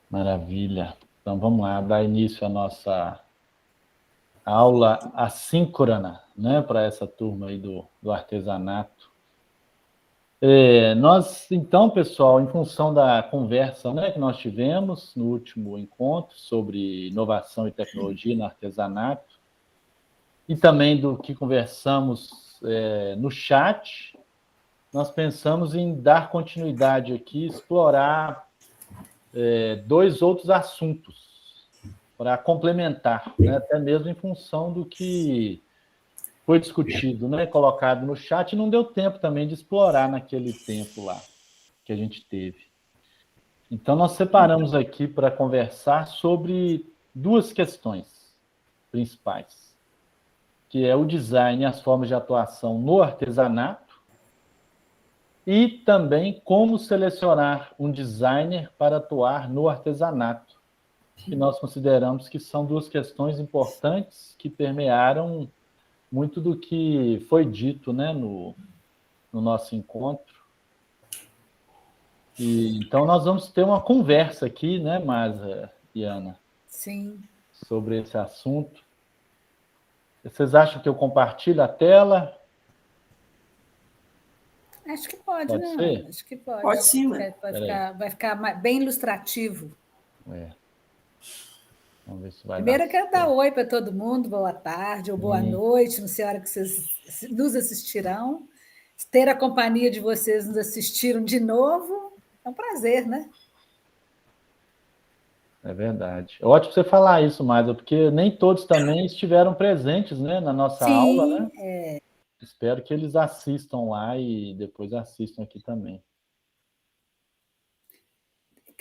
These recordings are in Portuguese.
Maravilha. Então, vamos lá, dar início à nossa aula assíncrona, né, para essa turma aí do artesanato. Nós, então, pessoal, em função da conversa, né, que nós tivemos no último encontro sobre inovação e tecnologia no artesanato, e também do que conversamos no chat, nós pensamos em dar continuidade aqui, explorar dois outros assuntos para complementar, né, até mesmo em função do que foi discutido, né, colocado no chat, e não deu tempo também de explorar naquele tempo lá que a gente teve. Então, nós separamos aqui para conversar sobre duas questões principais, que é o design e as formas de atuação no artesanato, e também como selecionar um designer para atuar no artesanato, que nós consideramos que são duas questões importantes que permearam muito do que foi dito, né, no nosso encontro. Então, nós vamos ter uma conversa aqui, né, Masa e Ana? Sim. Sobre esse assunto. Vocês acham que eu compartilho a tela? Acho que pode, Pode né, ser? Ana? Acho que pode. Pode sim, mãe. Vai ficar bem ilustrativo. Vamos ver se vai Primeiro, dar. eu quero dar oi para todo mundo, boa tarde ou boa noite, não sei a hora que vocês nos assistirão. Ter a companhia de vocês nos assistiram de novo é um prazer, né? É verdade. É ótimo você falar isso, Masa, porque nem todos também estiveram presentes, né, na nossa aula, né? Espero que eles assistam lá e depois assistam aqui também.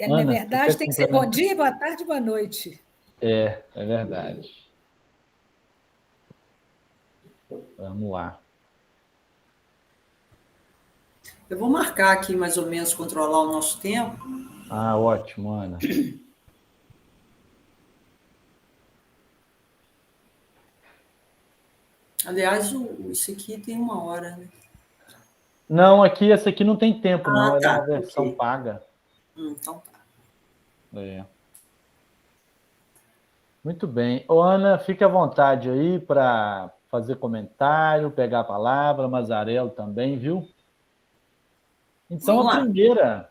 Na verdade, tem que ser bom dia, boa tarde, boa noite. É verdade. Vamos lá. Eu vou marcar aqui, mais ou menos, controlar o nosso tempo. Ótimo, Ana. Aliás, esse aqui tem 1 hora, né? Não, esse aqui não tem tempo, não. Ela é uma versão paga. Então tá. Muito bem. Ô, Ana, fique à vontade aí para fazer comentário, pegar a palavra, Mazarello também, viu? Então, a primeira...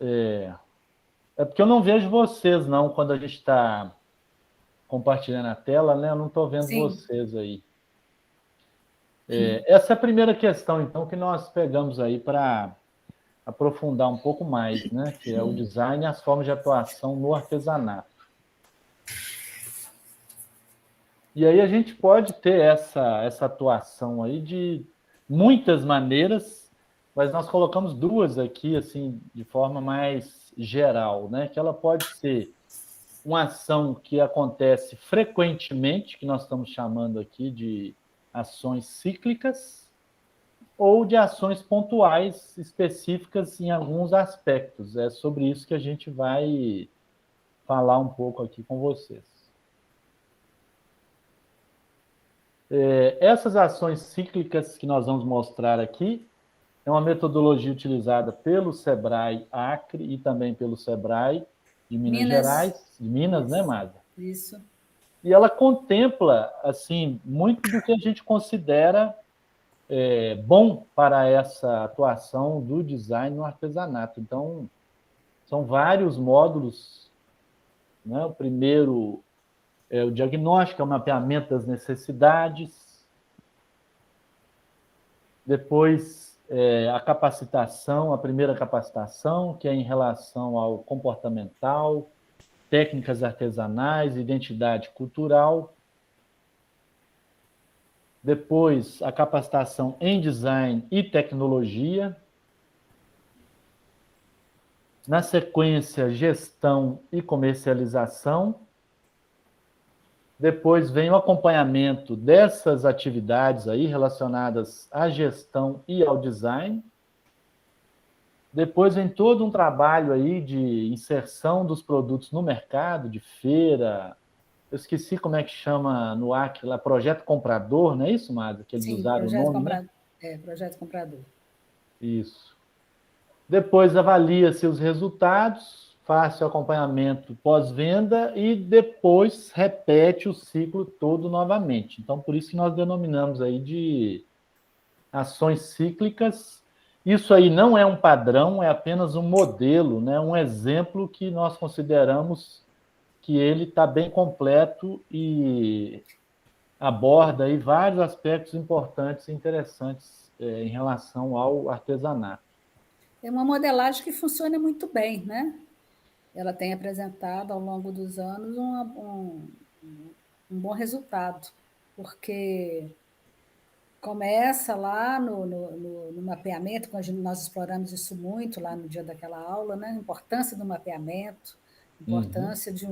É porque eu não vejo vocês, não, quando a gente está compartilhando a tela, né? Eu não estou vendo vocês aí. Essa é a primeira questão, então, que nós pegamos aí para aprofundar um pouco mais, né? Que é o design e as formas de atuação no artesanato. E aí a gente pode ter essa atuação aí de muitas maneiras, mas nós colocamos duas aqui, assim, de forma mais geral, né? Que ela pode ser uma ação que acontece frequentemente, que nós estamos chamando aqui de ações cíclicas, ou de ações pontuais específicas em alguns aspectos. É sobre isso que a gente vai falar um pouco aqui com vocês. Essas ações cíclicas que nós vamos mostrar aqui é uma metodologia utilizada pelo Sebrae Acre e também pelo Sebrae de Minas Gerais, de Minas, né, Mada? Isso. E ela contempla, assim, muito do que a gente considera bom para essa atuação do design no artesanato. Então, são vários módulos, né? O primeiro é o diagnóstico, é o mapeamento das necessidades. Depois, a capacitação, a primeira capacitação, que é em relação ao comportamental, técnicas artesanais, identidade cultural. Depois, a capacitação em design e tecnologia. Na sequência, gestão e comercialização. Depois vem o acompanhamento dessas atividades aí relacionadas à gestão e ao design. Depois vem todo um trabalho aí de inserção dos produtos no mercado, de feira. Eu esqueci como é que chama no Acre lá, projeto comprador, não é isso, Mada? Que eles usaram o nome, né? Projeto comprador. Isso. Depois avalia-se os resultados, faz o acompanhamento pós-venda e depois repete o ciclo todo novamente. Então, por isso que nós denominamos aí de ações cíclicas. Isso aí não é um padrão, é apenas um modelo, né? Um exemplo que nós consideramos que ele está bem completo e aborda aí vários aspectos importantes e interessantes em relação ao artesanato. É uma modelagem que funciona muito bem, né? Ela tem apresentado ao longo dos anos um bom resultado, porque começa lá no mapeamento, quando nós exploramos isso muito lá no dia daquela aula, né? A importância do mapeamento, a importância de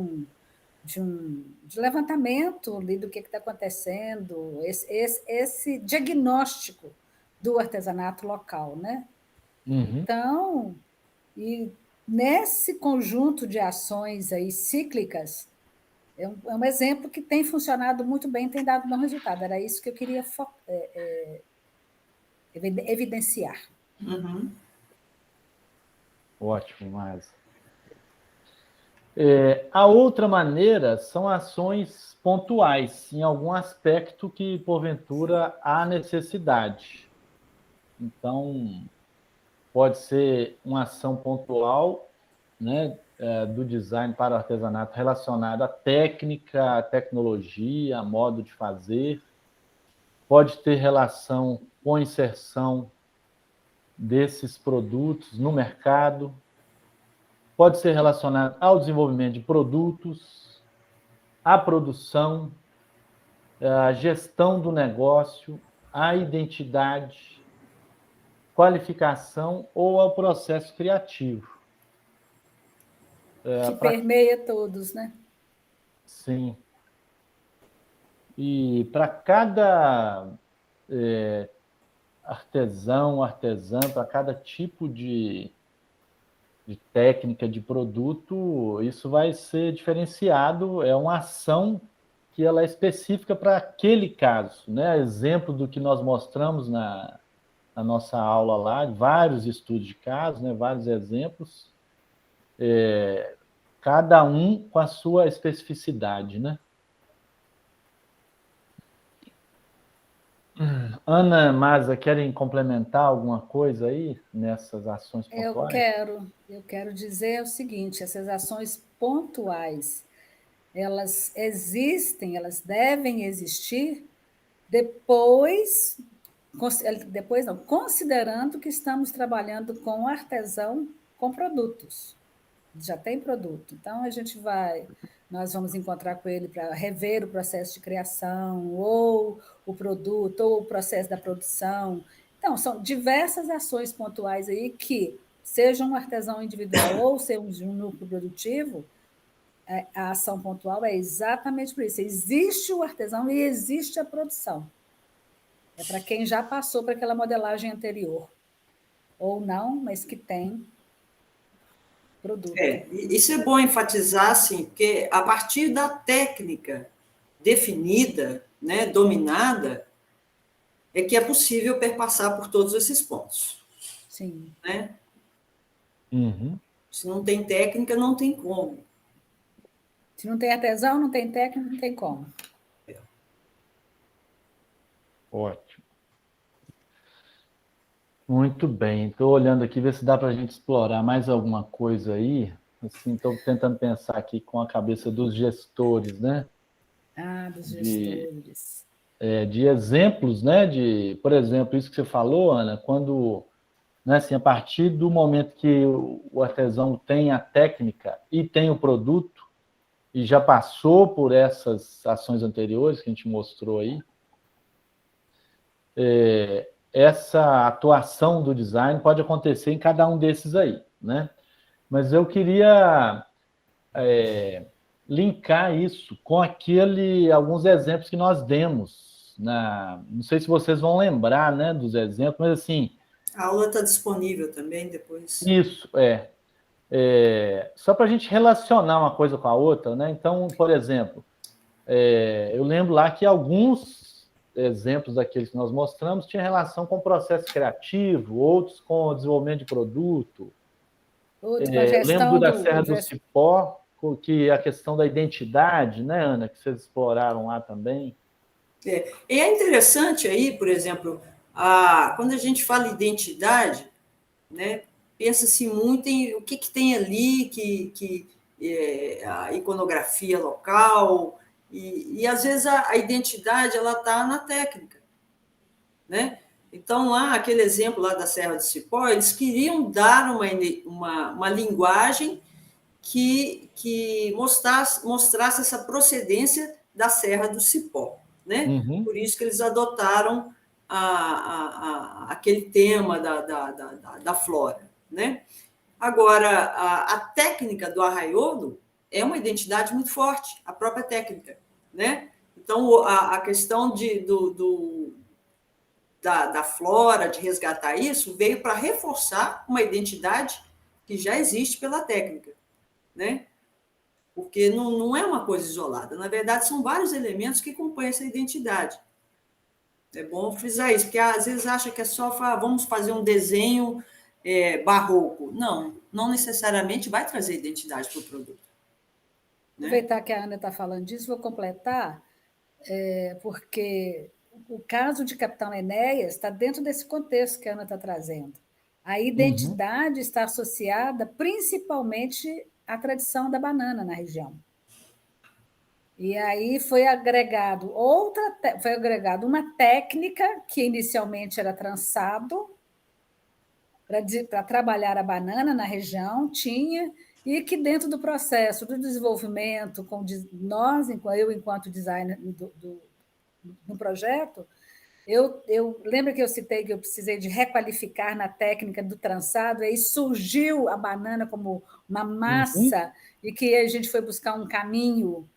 levantamento ali do que está acontecendo, esse diagnóstico do artesanato local, né? Então, e nesse conjunto de ações aí cíclicas, é um exemplo que tem funcionado muito bem, tem dado bom resultado. Era isso que eu queria evidenciar. Ótimo, mas a outra maneira são ações pontuais, em algum aspecto que, porventura, há necessidade. Então, pode ser uma ação pontual, né, do design para o artesanato relacionada à técnica, à tecnologia, a modo de fazer. Pode ter relação com a inserção desses produtos no mercado. Pode ser relacionado ao desenvolvimento de produtos, à produção, à gestão do negócio, à identidade, qualificação ou ao processo criativo. Que permeia todos, né? Sim. E para cada artesão, artesã, para cada tipo de técnica, de produto, isso vai ser diferenciado, é uma ação que ela é específica para aquele caso, né? Exemplo do que nós mostramos na nossa aula lá, vários estudos de casos, né? Vários exemplos, cada um com a sua especificidade, né? Ana, Masa, querem complementar alguma coisa aí nessas ações pontuais? Eu quero dizer o seguinte, essas ações pontuais, elas existem, elas devem existir depois não, considerando que estamos trabalhando com artesão com produtos. Já tem produto. Então, nós vamos encontrar com ele para rever o processo de criação, ou o produto, ou o processo da produção. Então, são diversas ações pontuais aí que, seja um artesão individual ou seja um núcleo produtivo, a ação pontual é exatamente por isso. Existe o artesão e existe a produção. É para quem já passou para aquela modelagem anterior. Ou não, mas que tem produto. Isso é bom enfatizar, assim, porque a partir da técnica definida, né, dominada, é que é possível perpassar por todos esses pontos. Sim. Né? Se não tem técnica, não tem como. Se não tem artesão, não tem técnica, não tem como. Ótimo. Muito bem. Estou olhando aqui, ver se dá para a gente explorar mais alguma coisa aí. Assim, estou tentando pensar aqui com a cabeça dos gestores, né? Dos gestores. De exemplos, né? Por exemplo, isso que você falou, Ana, quando, né, assim, a partir do momento que o artesão tem a técnica e tem o produto, e já passou por essas ações anteriores que a gente mostrou aí, essa atuação do design pode acontecer em cada um desses aí, né? Mas eu queria linkar isso com alguns exemplos que nós demos. Não sei se vocês vão lembrar, né, dos exemplos, mas assim... A aula está disponível também depois. Isso, só para a gente relacionar uma coisa com a outra, né? Então, por exemplo, eu lembro lá que alguns exemplos daqueles que nós mostramos tinham relação com o processo criativo, outros com o desenvolvimento de produto, Outro com a gestão lembro da Serra do Cipó, que a questão da identidade, né, Ana, que vocês exploraram lá também. E é interessante aí, por exemplo, quando a gente fala identidade, né, pensa-se muito em o que tem ali, a iconografia local, e às vezes a identidade ela está na técnica, né? Então, lá, aquele exemplo lá da Serra do Cipó, eles queriam dar uma linguagem que mostrasse essa procedência da Serra do Cipó, né? Uhum. Por isso que eles adotaram aquele tema da flora, né? Agora, a técnica do arraiolo é uma identidade muito forte, a própria técnica, né? Então, a questão da flora, de resgatar isso, veio para reforçar uma identidade que já existe pela técnica, né? Porque não é uma coisa isolada. Na verdade, são vários elementos que compõem essa identidade. É bom frisar isso, porque às vezes acha que é só vamos fazer um desenho barroco. Não necessariamente vai trazer identidade para o produto. Né? Aproveitar que a Ana está falando disso, vou completar, porque o caso de Capitão Enéas está dentro desse contexto que a Ana está trazendo. A identidade está associada principalmente à tradição da banana na região. E aí foi agregado uma técnica que inicialmente era trançado para trabalhar a banana na região, e que dentro do processo do desenvolvimento, eu enquanto designer no projeto, eu lembro que eu citei que eu precisei de requalificar na técnica do trançado, e aí surgiu a banana como uma massa, e que a gente foi buscar um caminho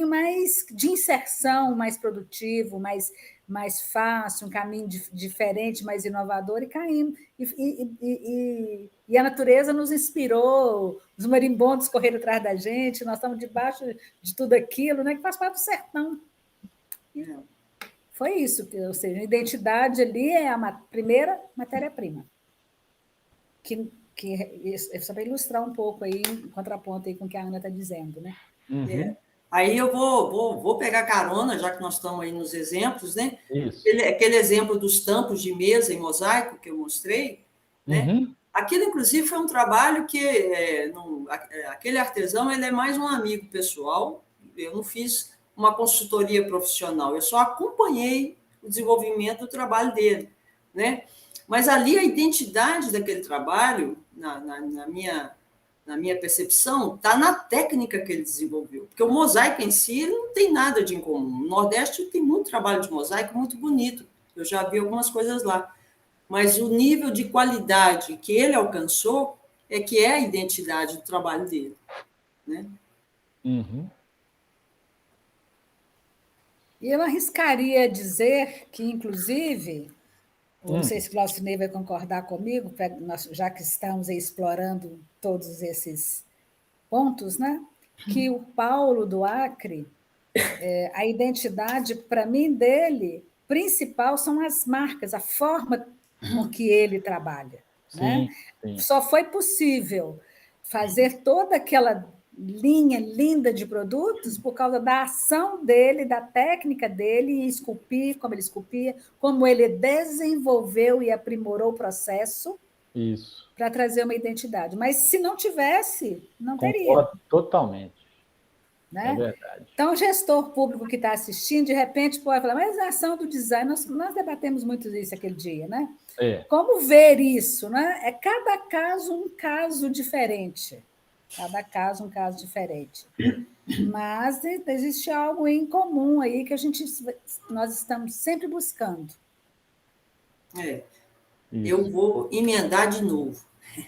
mais de inserção, mais produtivo, mais fácil, um caminho diferente, mais inovador, e caímos. E a natureza nos inspirou, os marimbondos correram atrás da gente, nós estamos debaixo de tudo aquilo, né, que faz parte do sertão. Foi isso, ou seja, a identidade ali é a primeira matéria-prima. É só para ilustrar um pouco aí, em contraponto aí com o que a Ana está dizendo, né? Aí eu vou pegar carona, já que nós estamos aí nos exemplos, né? Isso. Aquele exemplo dos tampos de mesa em mosaico que eu mostrei, né? Aquilo, inclusive, foi um trabalho que aquele artesão ele é mais um amigo pessoal. Eu não fiz uma consultoria profissional, eu só acompanhei o desenvolvimento do trabalho dele, né? Mas ali a identidade daquele trabalho, na minha percepção, está na técnica que ele desenvolveu. Porque o mosaico em si não tem nada de incomum. No Nordeste tem muito trabalho de mosaico muito bonito. Eu já vi algumas coisas lá. Mas o nível de qualidade que ele alcançou é que é a identidade do trabalho dele. Né? E eu arriscaria dizer que, inclusive, não sei se o Glaucinei vai concordar comigo, já que estamos aí explorando todos esses pontos, né? Que o Paulo do Acre, a identidade, para mim, dele, principal são as marcas, a forma com que ele trabalha. Né? Sim. Só foi possível fazer toda aquela linha linda de produtos por causa da ação dele, da técnica dele em esculpir, como ele esculpia, como ele desenvolveu e aprimorou o processo para trazer uma identidade. Mas se não tivesse, não teria. Concordo totalmente. Né? É verdade. Então, o gestor público que está assistindo, de repente, pode falar, mas a ação do design, nós debatemos muito isso aquele dia, né? Como ver isso? Né? É cada caso um caso diferente. Cada caso um caso diferente. Mas existe algo em comum aí que nós estamos sempre buscando. Eu vou emendar de novo.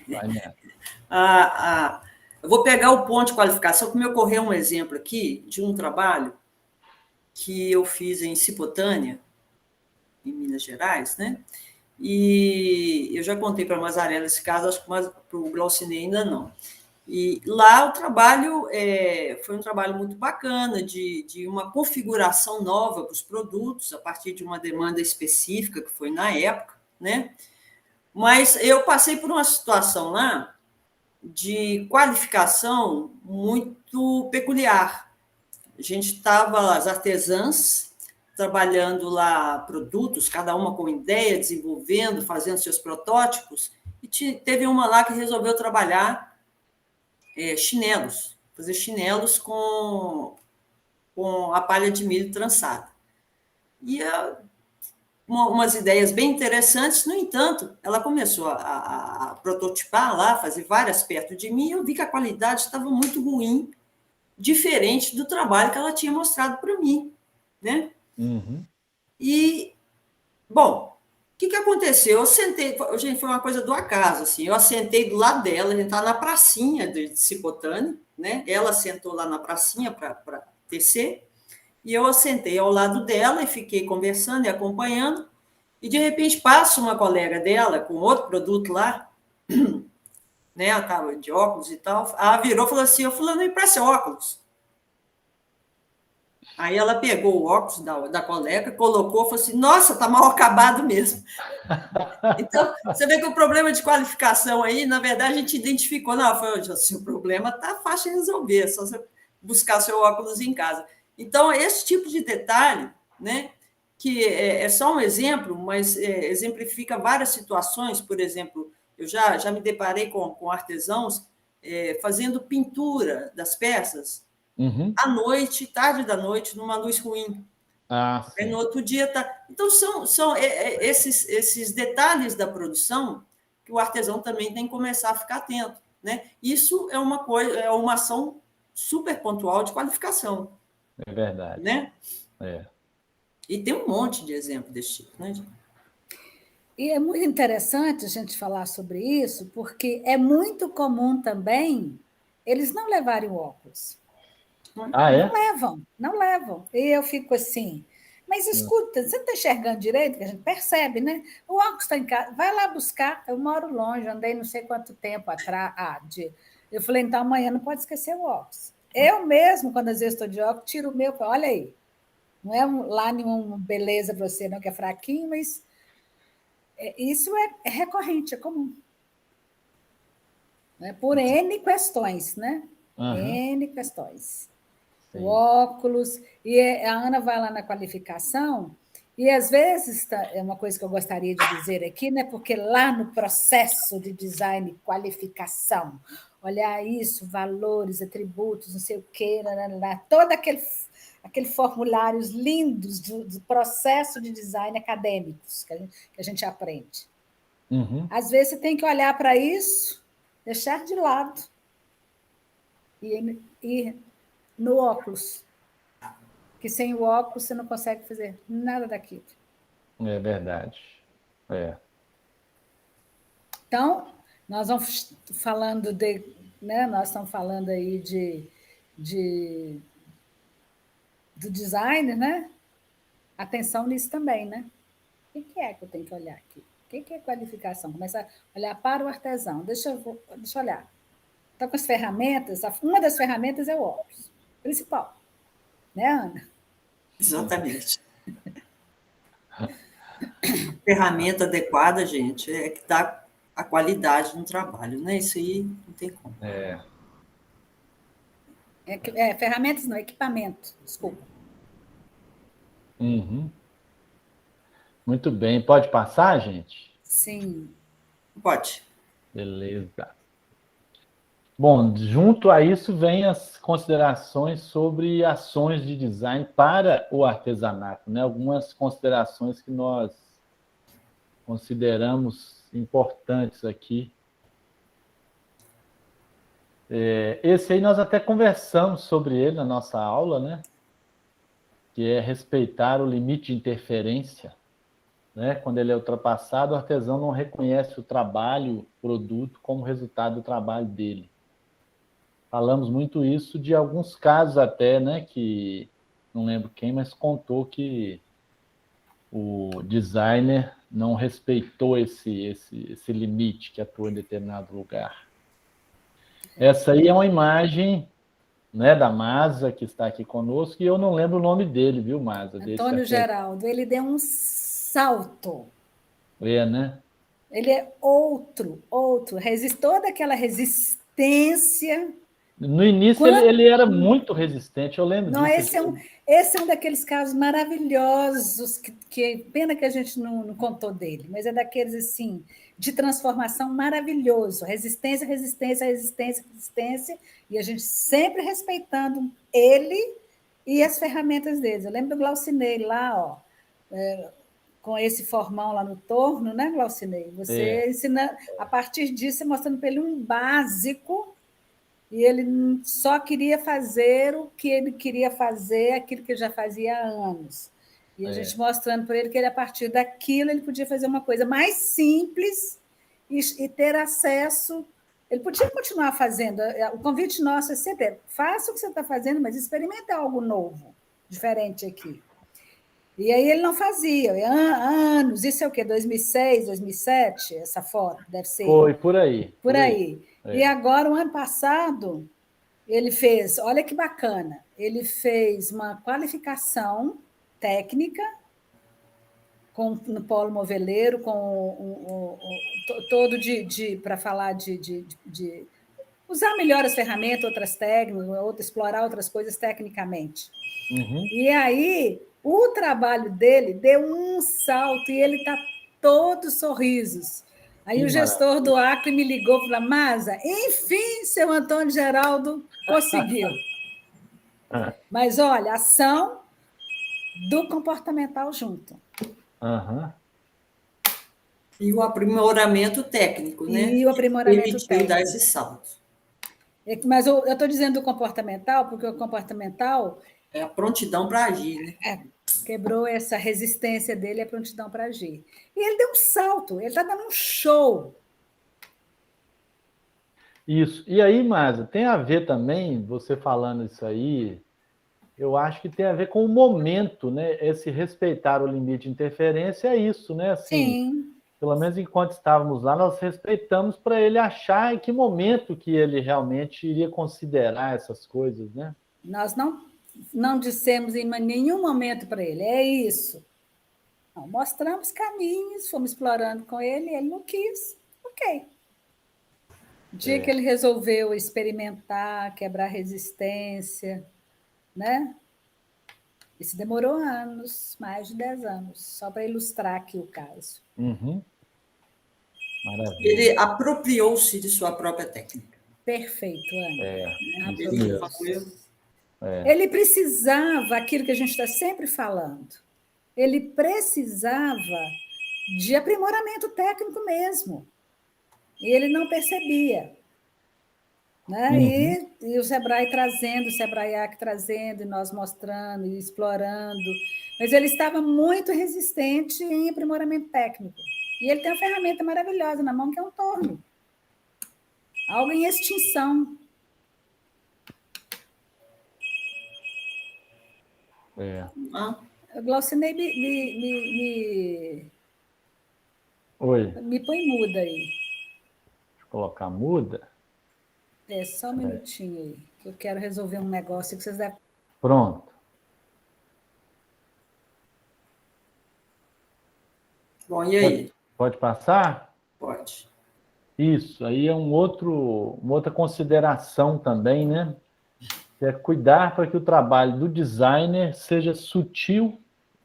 Vai mesmo. Eu vou pegar o ponto de qualificação, que me ocorreu um exemplo aqui de um trabalho que eu fiz em Cipotânea, em Minas Gerais, né? E eu já contei para a Mazarela esse caso, acho que para o Glaucinei ainda não. E lá o trabalho foi um trabalho muito bacana, de uma configuração nova para os produtos, a partir de uma demanda específica que foi na época, né? Mas eu passei por uma situação lá de qualificação muito peculiar. A gente estava, as artesãs, trabalhando lá produtos, cada uma com ideia, desenvolvendo, fazendo seus protótipos, e teve uma lá que resolveu trabalhar chinelos, fazer chinelos com a palha de milho trançada. E umas ideias bem interessantes, no entanto, ela começou a prototipar lá, fazer várias perto de mim, e eu vi que a qualidade estava muito ruim, diferente do trabalho que ela tinha mostrado para mim, né? Uhum. E, bom, o que aconteceu? Eu sentei, gente, foi uma coisa do acaso, assim, eu assentei do lado dela, a gente estava na pracinha de Cipotane, né? Ela sentou lá na pracinha para tecer, e eu assentei ao lado dela e fiquei conversando e acompanhando, e de repente passa uma colega dela com outro produto lá, né? Ela estava de óculos e tal, ela virou e falou assim, eu fulano, me empresta óculos. Aí ela pegou o óculos da colega, colocou, falou assim, nossa, tá mal acabado mesmo. Então, você vê que o problema de qualificação aí, na verdade, a gente identificou, não, foi assim, o problema tá fácil de resolver, é só você buscar seu óculos em casa. Então, esse tipo de detalhe, né, que é só um exemplo, mas exemplifica várias situações, por exemplo, eu já me deparei com artesãos fazendo pintura das peças, Uhum. à noite, tarde da noite, numa luz ruim. Ah, Aí sim. no outro dia tá. Então são esses detalhes da produção que o artesão também tem que começar a ficar atento, né? Isso é uma coisa, é uma ação super pontual de qualificação, É verdade. né? É. E tem um monte de exemplo desse tipo, né? E é muito interessante a gente falar sobre isso, porque é muito comum também eles não levarem o óculos. Ah, Não é? levam, não levam. E eu fico assim, mas escuta, você não está enxergando direito, que a gente percebe, né? O óculos está em casa, vai lá buscar. Eu moro longe, andei não sei quanto tempo atrás. Eu falei, então amanhã não pode esquecer o óculos. Eu mesmo, quando às vezes estou de óculos, tiro o meu, falo, olha aí, não é lá nenhuma beleza para você, não, que é fraquinho, mas isso é recorrente, é comum. Né? Por N questões, né? Uhum. N questões. O Sim. óculos, e a Ana vai lá na qualificação, e às vezes, é uma coisa que eu gostaria de dizer aqui, né? Porque lá no processo de design qualificação, olhar isso, valores, atributos, não sei o quê, todo aquele formulários lindos do processo de design acadêmicos que a gente aprende. Uhum. Às vezes você tem que olhar para isso, deixar de lado e no óculos. Que sem o óculos você não consegue fazer nada daquilo. É verdade. É. Então, nós vamos falando né, nós estamos falando aí do design, né? Atenção nisso também, né? O que é que eu tenho que olhar aqui? O que é qualificação? Começar a olhar para o artesão. Deixa eu olhar. Então, com as ferramentas, uma das ferramentas é o óculos, principal. Né, Ana? Exatamente. A ferramenta adequada, gente, é que dá a qualidade no trabalho, né? Isso aí não tem como. É. Ferramentas não, equipamento, desculpa. Uhum. Muito bem. Pode passar, gente? Sim. Pode. Beleza. Bom, junto a isso vem as considerações sobre ações de design para o artesanato, né? Algumas considerações que nós consideramos importantes aqui. Esse aí nós até conversamos sobre ele na nossa aula, né? Que é respeitar o limite de interferência, né? Quando ele é ultrapassado, o artesão não reconhece o trabalho, o produto, como resultado do trabalho dele. Falamos muito isso de alguns casos até, né? Que não lembro quem, mas contou que o designer não respeitou esse limite que atua em determinado lugar. Essa aí é uma imagem, né, da Masa, que está aqui conosco, e eu não lembro o nome dele, viu, Masa? Antônio Geraldo, ele deu um salto. Né? Ele é outro. Toda aquela resistência. No início ele era muito resistente, eu lembro Não, disso. esse é um daqueles casos maravilhosos, que pena que a gente não contou dele, mas é daqueles assim, de transformação maravilhoso. Resistência, resistência, resistência, resistência, e a gente sempre respeitando ele e as ferramentas dele. Eu lembro do Glaucinei lá, ó, com esse formão lá no torno, né, Glaucinei? Você ensina, a partir disso, mostrando para ele um básico. E ele só queria fazer o que ele queria fazer, aquilo que ele já fazia há anos. E a gente mostrando para ele que ele, a partir daquilo, ele podia fazer uma coisa mais simples e ter acesso. Ele podia continuar fazendo. O convite nosso é sempre: faça o que você está fazendo, mas experimente algo novo, diferente aqui. E aí ele não fazia, anos. Isso é o quê? 2006, 2007? Essa foto deve ser. Foi, por aí. Por aí. E agora, o ano passado, ele fez, olha que bacana, ele fez uma qualificação técnica no Polo Moveleiro, com todo para falar de usar melhor as ferramentas, outras técnicas, explorar outras coisas tecnicamente. Uhum. E aí, o trabalho dele deu um salto e ele está todo sorrisos. Aí o gestor do Acre me ligou e falou: Masa, enfim, seu Antônio Geraldo conseguiu. Mas, olha, ação do comportamental junto. Uhum. E o aprimoramento técnico, né? E o aprimoramento permitiu técnico. Dar esse salto. Mas eu estou dizendo do comportamental, porque o comportamental... É a prontidão para agir, né? Quebrou essa resistência dele, a prontidão para agir. E ele deu um salto, ele está dando um show. Isso. E aí, Masa, tem a ver também, você falando isso aí, eu acho que tem a ver com o momento, né? Esse respeitar o limite de interferência é isso, né? Assim, sim. Pelo menos enquanto estávamos lá, nós respeitamos para ele achar em que momento que ele realmente iria considerar essas coisas, né? Nós não dissemos em nenhum momento para ele, é isso. Não, mostramos caminhos, fomos explorando com ele, ele não quis. Ok. O dia que ele resolveu experimentar, quebrar resistência, né? Isso demorou anos, mais de 10 anos, só para ilustrar aqui o caso. Uhum. Maravilha. Ele apropriou-se de sua própria técnica. Perfeito, Ana. Ele precisava, aquilo que a gente está sempre falando, ele precisava de aprimoramento técnico mesmo. E ele não percebia. Né? Uhum. E o Sebrae trazendo, o Sebrae-AC trazendo, e nós mostrando e explorando. Mas ele estava muito resistente em aprimoramento técnico. E ele tem uma ferramenta maravilhosa na mão, que é um torno. Algo em extinção. Glaucinei, me põe muda aí. Deixa eu colocar muda. Só um minutinho aí, que eu quero resolver um negócio que vocês devem... Pronto. Bom, e aí? Pode passar? Pode. Isso, aí é uma outra consideração também, né? É cuidar para que o trabalho do designer seja sutil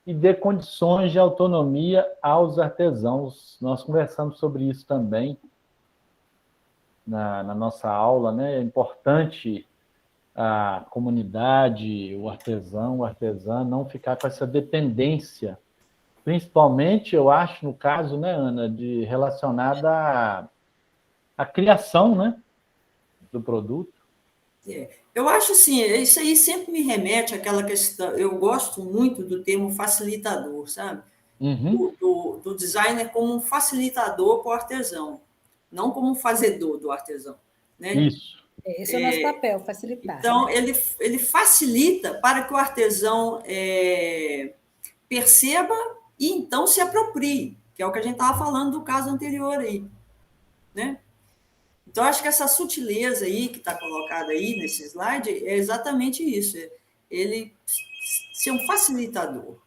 e dê condições de autonomia aos artesãos. Nós conversamos sobre isso também na nossa aula, né? É importante a comunidade, o artesão, a artesã, não ficar com essa dependência, principalmente, eu acho, no caso, né, Ana, relacionada à criação, né, do produto. Eu acho assim, isso aí sempre me remete àquela questão, eu gosto muito do termo facilitador, sabe? Uhum. Do designer como um facilitador para o artesão, não como um fazedor do artesão. Né? Isso. Esse é o nosso papel, facilitar. Então, né? ele facilita para que o artesão perceba e então se aproprie, que é o que a gente estava falando do caso anterior aí. Né? Então, acho que essa sutileza aí que está colocada aí nesse slide é exatamente isso. Ele ser um facilitador.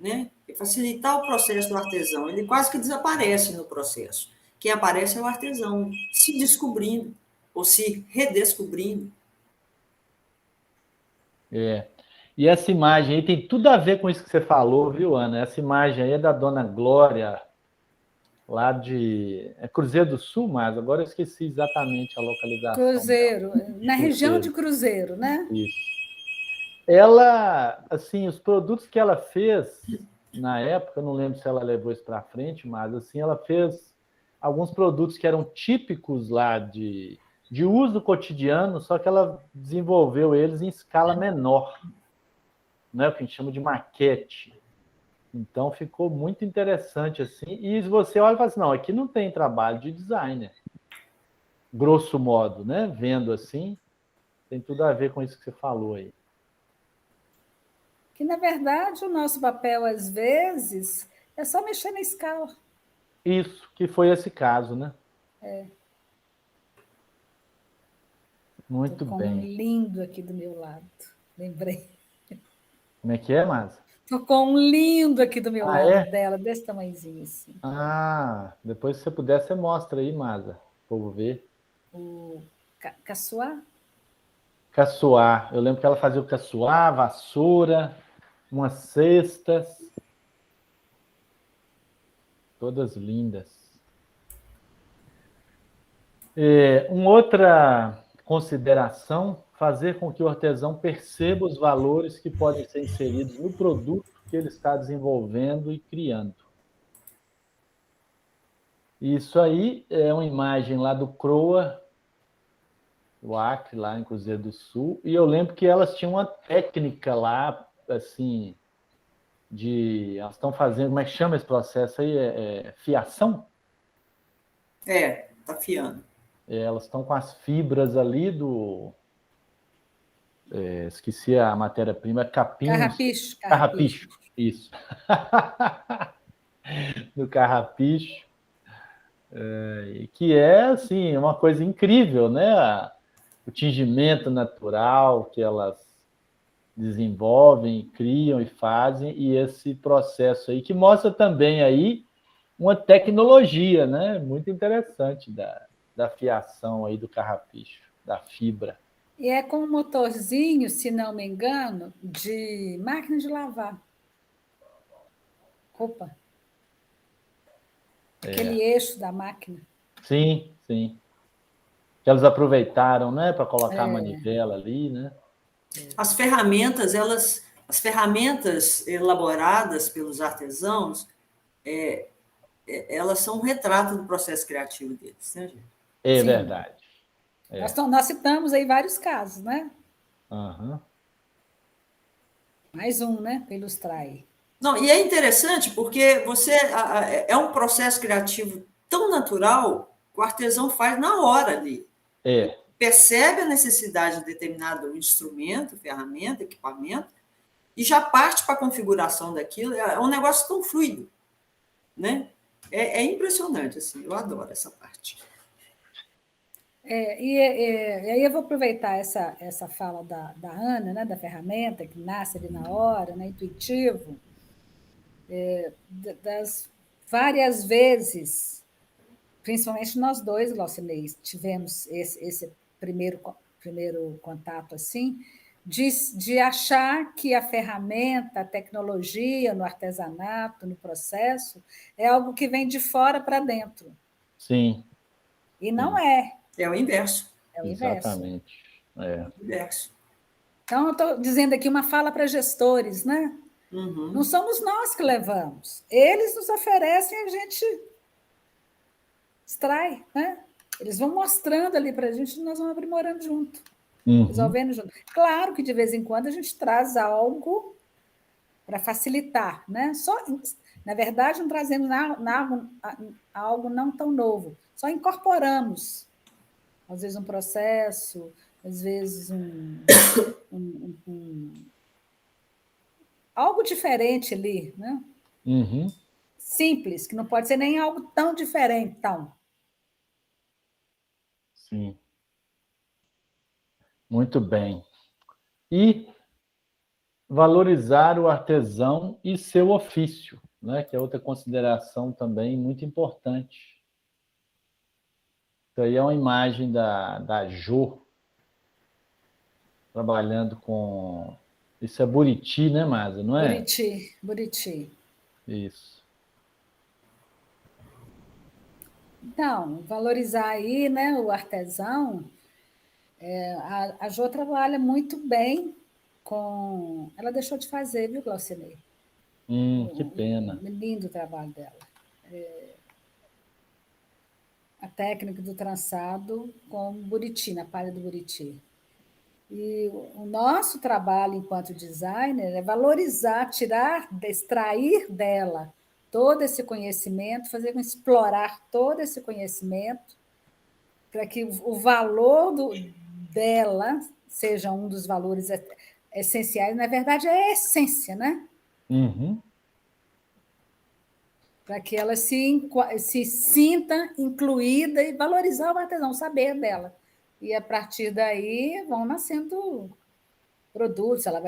né? Facilitar o processo do artesão. Ele quase que desaparece no processo. Quem aparece é o artesão, se descobrindo ou se redescobrindo. É. E essa imagem aí tem tudo a ver com isso que você falou, viu, Ana? Essa imagem aí é da Dona Glória, lá de Cruzeiro do Sul, mas agora eu esqueci exatamente a localização dela. Cruzeiro, na região de Cruzeiro, né? Isso. Ela, assim, os produtos que ela fez na época, eu não lembro se ela levou isso para frente, mas assim, ela fez alguns produtos que eram típicos lá de uso cotidiano, só que ela desenvolveu eles em escala menor, né? O que a gente chama de maquete. Então ficou muito interessante assim. E se você olha e fala assim, não, aqui não tem trabalho de designer, grosso modo, né? Vendo assim, tem tudo a ver com isso que você falou aí. Que, na verdade, o nosso papel, às vezes, é só mexer na escala. Isso, que foi esse caso, né? Estou Muito com um bem. lindo aqui do meu lado, lembrei. Como é que é, Márcia? Estou com um lindo aqui do meu Ah, lado é? dela, desse tamanhozinho assim. Ah, depois se você puder, você mostra aí, Márcia, o povo ver. O caçoar? Caçoar. Eu lembro que ela fazia o caçoar, vassoura, umas cestas, todas lindas. Uma outra consideração, fazer com que o artesão perceba os valores que podem ser inseridos no produto que ele está desenvolvendo e criando. Isso aí é uma imagem lá do CROA, o Acre, lá em Cruzeiro do Sul, e eu lembro que elas tinham uma técnica lá, assim, elas estão fazendo, como é que chama esse processo aí? Fiação? Tá fiando. Elas estão com as fibras ali esqueci a matéria-prima, capim, Carrapicho, carrapicho. carrapicho, isso. Do carrapicho, que é, assim, uma coisa incrível, né? O tingimento natural que elas desenvolvem, criam e fazem, e esse processo aí, que mostra também aí uma tecnologia, né? Muito interessante da fiação aí do carrapicho, da fibra. E é com um motorzinho, se não me engano, de máquina de lavar. Opa! Aquele eixo da máquina. Sim, sim. Que elas aproveitaram, né, para colocar a manivela ali, né? As ferramentas, as ferramentas elaboradas pelos artesãos, elas são um retrato do processo criativo deles, né, gente? É Sim. verdade. Nós citamos aí vários casos, né? Uhum. Mais um, né, para ilustrar aí. Não, e é interessante porque é um processo criativo tão natural que o artesão faz na hora ali. Percebe a necessidade de determinado instrumento, ferramenta, equipamento, e já parte para a configuração daquilo. É um negócio tão fluido, né? É impressionante, assim, eu adoro essa parte. E aí eu vou aproveitar essa fala da Ana, né, da ferramenta, que nasce ali na hora, né, intuitivo, das várias vezes, principalmente nós dois, Glaucinei, tivemos esse primeiro contato assim, de achar que a ferramenta, a tecnologia no artesanato, no processo, é algo que vem de fora para dentro. Sim. E não é. É o inverso. É o inverso. Exatamente. É o inverso. Então, eu estou dizendo aqui uma fala para gestores, né? Uhum. Não somos nós que levamos. Eles nos oferecem e a gente extrai, né? Eles vão mostrando ali para a gente e nós vamos aprimorando junto, resolvendo junto. Claro que de vez em quando a gente traz algo para facilitar, né? Na verdade, não trazemos algo não tão novo, só incorporamos. Às vezes um processo, às vezes algo diferente ali, né? Uhum. Simples, que não pode ser nem algo tão diferente, tão. Sim. Muito bem. E valorizar o artesão e seu ofício, né? Que é outra consideração também muito importante. Isso aí é uma imagem da Jo, trabalhando com... Isso é Buriti, né, Masa? Não é? Buriti, Buriti. Isso. Então, valorizar aí, né, o artesão, a Jo trabalha muito bem com... Ela deixou de fazer, viu, Glaucinei? Que pena. Lindo o trabalho dela. A técnica do trançado com Buriti, na palha do Buriti. E o nosso trabalho enquanto designer é valorizar, tirar, extrair dela todo esse conhecimento, explorar todo esse conhecimento, para que o valor dela seja um dos valores essenciais. Na verdade, é a essência, né? Uhum. Para que ela se sinta incluída e valorizar o artesão, o saber dela. E a partir daí vão nascendo produtos, ela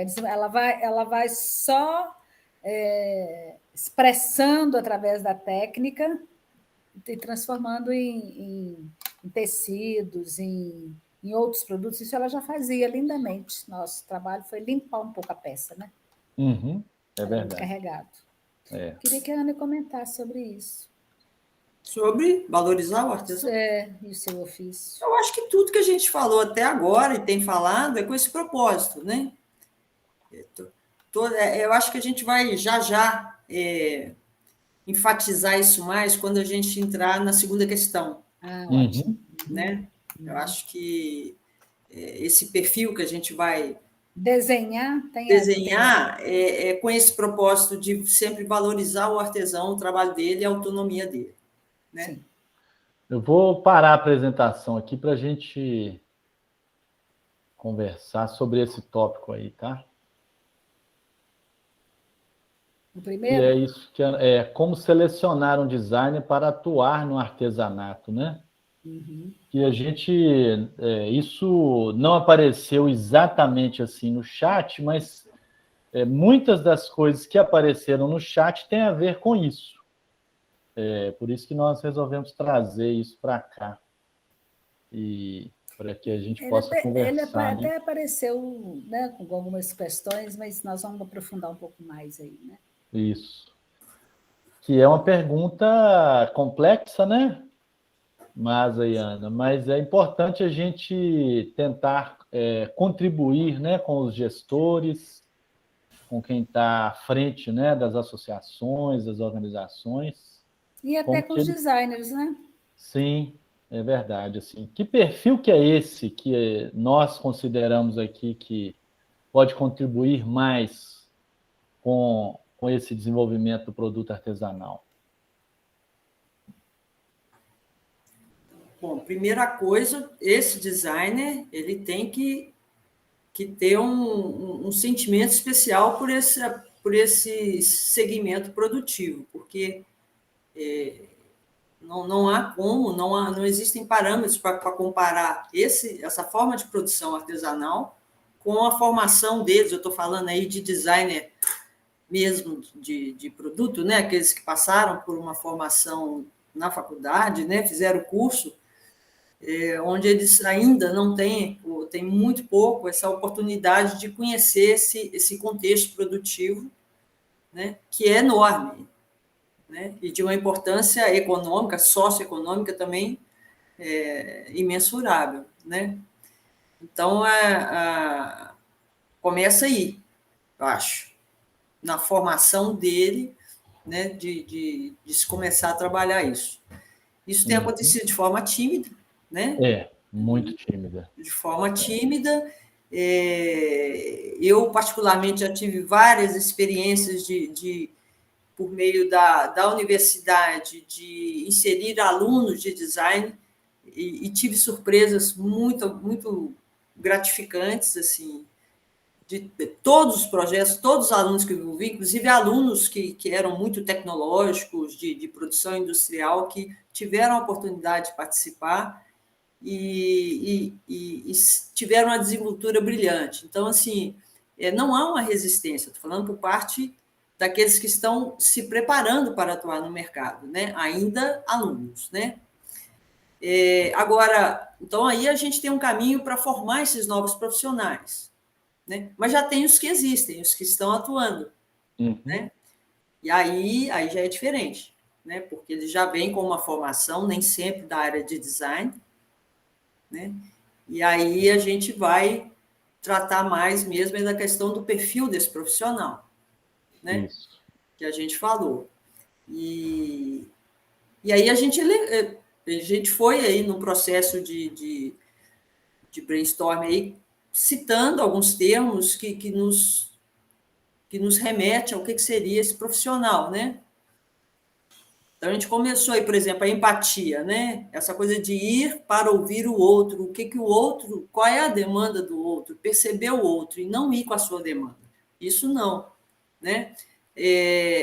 vai só expressando através da técnica e transformando em tecidos, em outros produtos. Isso ela já fazia lindamente. Nosso trabalho foi limpar um pouco a peça, né? Uhum. É Era muito verdade. carregado. É. Queria que a Ana comentasse sobre isso. Sobre valorizar o artesão? E o seu ofício. Eu acho que tudo que a gente falou até agora e tem falado é com esse propósito, né? Eu acho que a gente vai já enfatizar isso mais quando a gente entrar na segunda questão. Ótimo. Né? Eu acho que esse perfil que a gente vai desenhar é com esse propósito de sempre valorizar o artesão, o trabalho dele e a autonomia dele. Né? Sim. Eu vou parar a apresentação aqui para a gente conversar sobre esse tópico aí, tá? O primeiro? E é isso que é como selecionar um designer para atuar no artesanato, né? Uhum. Que a gente... isso não apareceu exatamente assim no chat, mas muitas das coisas que apareceram no chat têm a ver com isso. Por isso que nós resolvemos trazer isso para cá. E para que a gente possa conversar. Ele até apareceu, né, com algumas questões, mas nós vamos aprofundar um pouco mais aí, né? Isso. Que é uma pergunta complexa, né? Mas, Ana, mas é importante a gente tentar contribuir, né, com os gestores, com quem está à frente, né, das associações, das organizações. E até com os designers, né? Sim, é verdade. Assim. Que perfil que é esse que nós consideramos aqui que pode contribuir mais com esse desenvolvimento do produto artesanal? Bom, primeira coisa, esse designer ele tem que ter um sentimento especial por esse segmento produtivo, porque não há como, não existem parâmetros para comparar essa forma de produção artesanal com a formação deles. Eu estou falando aí de designer mesmo de produto, né? Aqueles que passaram por uma formação na faculdade, né? Fizeram curso, onde eles ainda não têm, ou tem muito pouco, essa oportunidade de conhecer esse contexto produtivo, né? Que é enorme. Né? E de uma importância econômica, socioeconômica também imensurável. Né? Então, começa aí, eu acho, na formação dele, né, de se começar a trabalhar isso. Isso tem acontecido de forma tímida, né? Muito tímida. De forma tímida. Eu, particularmente, já tive várias experiências por meio da universidade, de inserir alunos de design, e tive surpresas muito, muito gratificantes, assim, de todos os projetos, todos os alunos que eu vi, inclusive alunos que eram muito tecnológicos, de produção industrial, que tiveram a oportunidade de participar e tiveram uma desenvoltura brilhante. Então, assim, não há uma resistência, estou falando por parte daqueles que estão se preparando para atuar no mercado, né? Ainda alunos, né? Agora, então aí a gente tem um caminho para formar esses novos profissionais, né? Mas já tem os que existem, os que estão atuando, né? E aí já é diferente, né? Porque eles já vêm com uma formação, nem sempre da área de design, né? E aí a gente vai tratar mais mesmo da questão do perfil desse profissional, né? Isso. Que a gente falou. E aí a gente foi aí no processo de brainstorm aí, citando alguns termos que nos remete ao que seria esse profissional, né? Então, a gente começou aí, por exemplo, a empatia, né? Essa coisa de ir para ouvir o outro, o outro, qual é a demanda do outro, perceber o outro e não ir com a sua demanda. Isso não, né?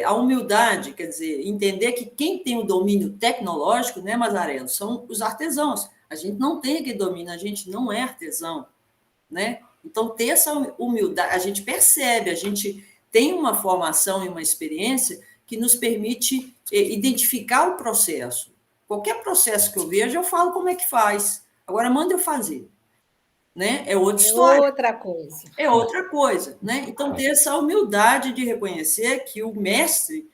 A humildade, quer dizer, entender que quem tem o domínio tecnológico, né, Mazareno, são os artesãos. A gente não tem aquele domínio, a gente não é artesão, né? Então, ter essa humildade, a gente percebe, a gente tem uma formação e uma experiência que nos permite identificar o processo. Qualquer processo que eu vejo, eu falo como é que faz. Agora, manda eu fazer. Né? É outra história. Outra coisa. É outra coisa. Né? Então, ter essa humildade de reconhecer que o mestre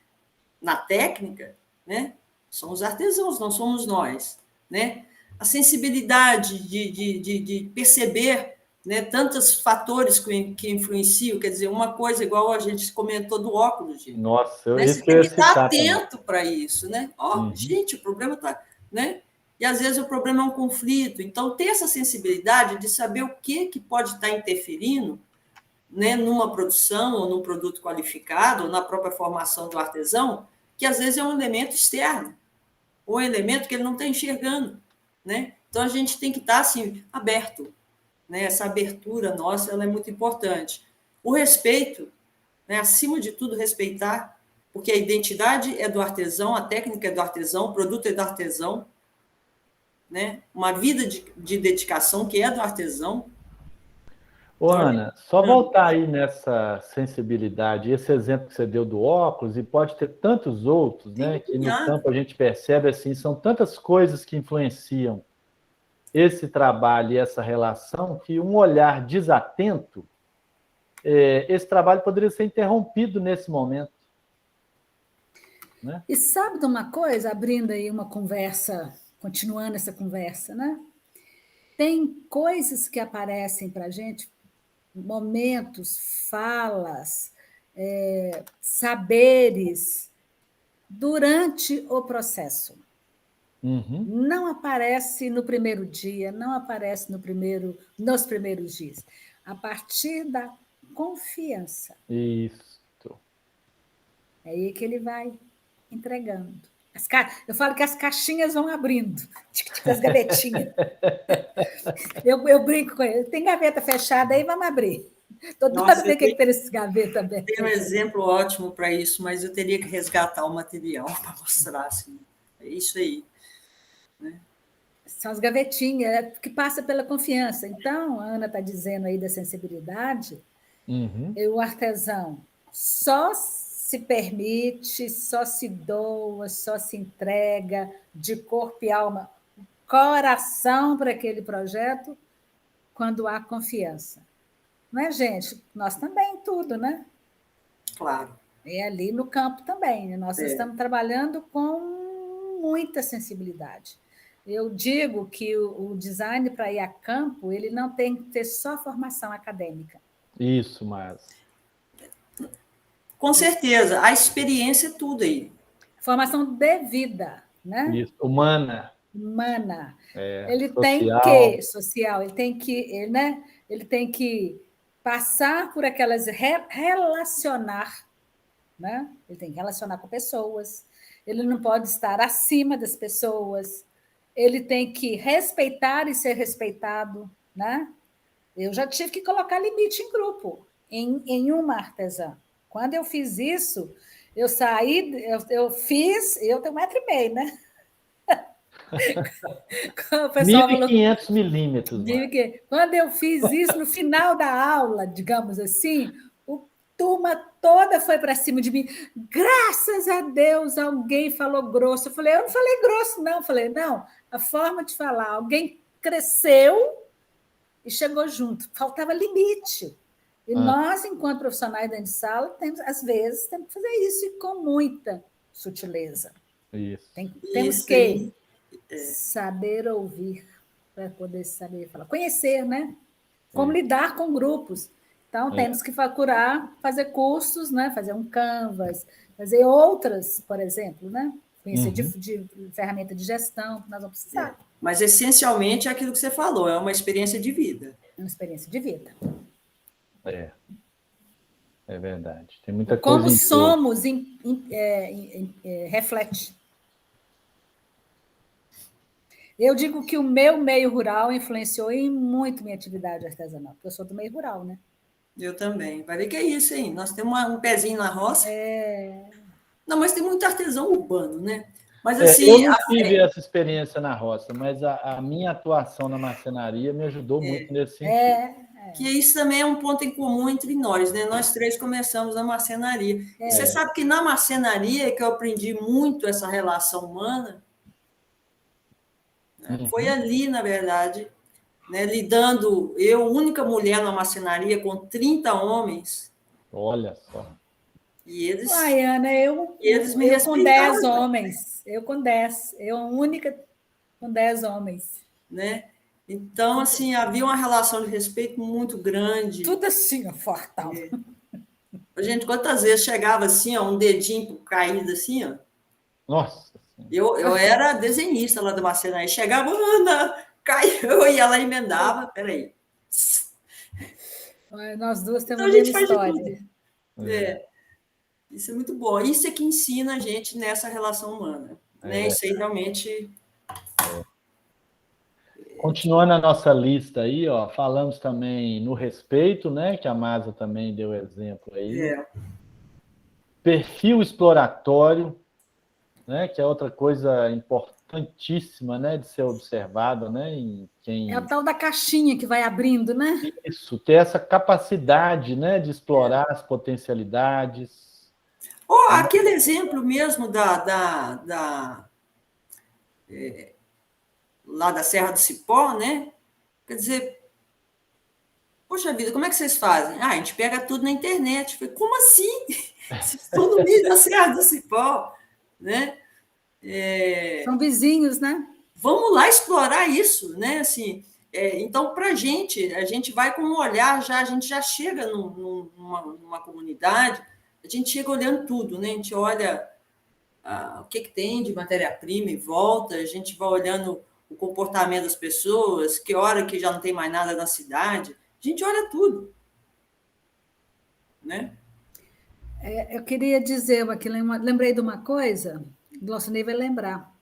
na técnica, né, são os artesãos, não somos nós. Né? A sensibilidade de perceber, né, tantos fatores que influenciam, quer dizer, uma coisa igual a gente comentou do óculos, gente. Nossa, né? Você tem que estar atento para isso, né? Gente, o problema está, né? E às vezes o problema é um conflito. Então, ter essa sensibilidade de saber o que pode estar interferindo, né, numa produção ou num produto qualificado, ou na própria formação do artesão, que às vezes é um elemento externo, ou um elemento que ele não está enxergando, né? Então, a gente tem que estar assim, aberto. Né? Essa abertura nossa ela é muito importante. O respeito, né? Acima de tudo, respeitar, porque a identidade é do artesão, a técnica é do artesão, o produto é do artesão, né? Uma vida de dedicação que é do artesão. Ô, Ana, só voltar aí nessa sensibilidade, esse exemplo que você deu do óculos, e pode ter tantos outros, né? Que no campo a gente percebe assim, são tantas coisas que influenciam esse trabalho e essa relação, que um olhar desatento, esse trabalho poderia ser interrompido nesse momento. Né? E sabe de uma coisa, abrindo aí uma conversa, continuando essa conversa, né? Tem coisas que aparecem para a gente, momentos, falas, saberes, durante o processo. Não aparece no primeiro dia, não aparece nos primeiros dias. A partir da confiança. Isso. É aí que ele vai entregando. Eu falo que as caixinhas vão abrindo, as gavetinhas. Eu brinco com ele. Tem gaveta fechada aí, vamos abrir. Estou doida ver o que tem nesses gavetas também. Tem um exemplo ótimo para isso, mas eu teria que resgatar o material para mostrar. Assim. É isso aí. Né? São as gavetinhas, que passa pela confiança. Então, a Ana está dizendo aí da sensibilidade, e o artesão só se permite, só se doa, só se entrega de corpo e alma, coração para aquele projeto, quando há confiança. Não é, gente? Nós também, tudo, né? Claro. É ali no campo também. Nós estamos trabalhando com muita sensibilidade. Eu digo que o design para ir a campo, ele não tem que ter só formação acadêmica. Isso, mas... Com certeza, a experiência é tudo aí. Formação de vida, né? Isso, humana. Humana. social. Ele tem que, social, ele tem que passar por aquelas, relacionar, né? Ele tem que relacionar com pessoas, ele não pode estar acima das pessoas, ele tem que respeitar e ser respeitado, né? Eu já tive que colocar limite em grupo, em uma artesã. Quando eu fiz isso, eu saí, eu tenho 1,5 m, né? O pessoal falou 1.500 milímetros, digo que quando eu fiz isso no final da aula, digamos assim, a turma toda foi para cima de mim. Graças a Deus, alguém falou grosso. Eu falei, eu não falei grosso, não. Eu falei, não, a forma de falar, alguém cresceu e chegou junto. Faltava limite. E nós, enquanto profissionais dentro de sala, temos, às vezes, temos que fazer isso e com muita sutileza. Isso. Temos Isso que aí. saber ouvir para poder saber falar. Conhecer, né? Como lidar com grupos. Então, temos que procurar fazer cursos, né? Fazer um Canvas, fazer outras, por exemplo, né? Conhecer de ferramenta de gestão, que nós vamos precisar. Mas, essencialmente, é aquilo que você falou, é uma experiência de vida. Uma experiência de vida. É verdade. Tem muita Como coisa somos reflete. Eu digo que o meu meio rural influenciou em muito minha atividade artesanal, porque eu sou do meio rural, né? Eu também. Vai ver que é isso, hein? Nós temos um pezinho na roça. Não, mas tem muito artesão urbano, né? Mas assim. Eu não tive essa experiência na roça, mas a minha atuação na marcenaria me ajudou muito nesse sentido. Que isso também é um ponto em comum entre nós, né? Nós três começamos na marcenaria. E você sabe que na marcenaria é que eu aprendi muito essa relação humana. Foi ali, na verdade, né, lidando, eu, única mulher na marcenaria, com 30 homens. Olha só. E eles. Uai, Ana, eles me eu com 10 respeitavam. homens. Eu com 10. Eu única com 10 homens. Né? Então, assim, havia uma relação de respeito muito grande. Tudo assim, fortal. Gente, quantas vezes chegava assim, ó, um dedinho caído assim, ó. Nossa. Eu era desenhista lá da marcenaria. Chegava, Ana, caiu, e ela emendava. Peraí. Nós duas temos Então, a mesma história. Isso é muito bom. Isso é que ensina a gente nessa relação humana. Né? Isso aí realmente. Continuando a nossa lista aí, ó, falamos também no respeito, né? Que a Masa também deu exemplo aí. Perfil exploratório, né? Que é outra coisa importantíssima, né? De ser observada, né? Em quem... É o tal da caixinha que vai abrindo, né? Isso, ter essa capacidade, né? De explorar as potencialidades. Aquele exemplo mesmo lá da Serra do Cipó, né? Quer dizer, poxa vida, como é que vocês fazem? A gente pega tudo na internet. Falei, como assim? Vocês estão no meio da Serra do Cipó, né? São vizinhos, né? Vamos lá explorar isso, né? Assim, então, para a gente vai com um olhar já, a gente já chega numa comunidade, a gente chega olhando tudo, né? A gente olha o que tem de matéria-prima em volta, a gente vai olhando o comportamento das pessoas, que hora que já não tem mais nada na cidade, a gente olha tudo, né? Eu queria dizer aqui, lembrei de uma coisa, o Glaucinei vai lembrar.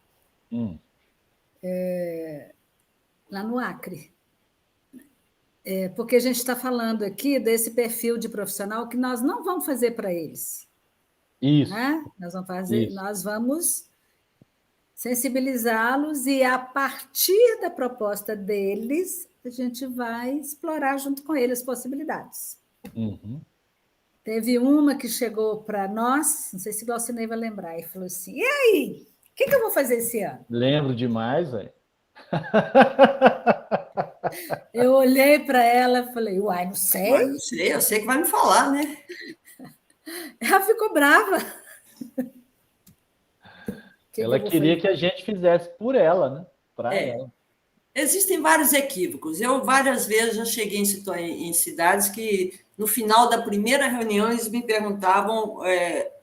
Lá no Acre. Porque a gente está falando aqui desse perfil de profissional que nós não vamos fazer para eles. Isso. Né? Nós vamos sensibilizá-los e, a partir da proposta deles, a gente vai explorar junto com eles as possibilidades. Teve uma que chegou para nós, não sei se o Glaucinei vai lembrar, e falou assim, e aí, o que eu vou fazer esse ano? Lembro demais, velho. Eu olhei para ela e falei, uai, não sei. Não sei, eu sei que vai me falar, né? Ela ficou brava. Ela queria que a gente fizesse por ela, né? Para ela. Existem vários equívocos. Eu, várias vezes, já cheguei em cidades que, no final da primeira reunião, eles me perguntavam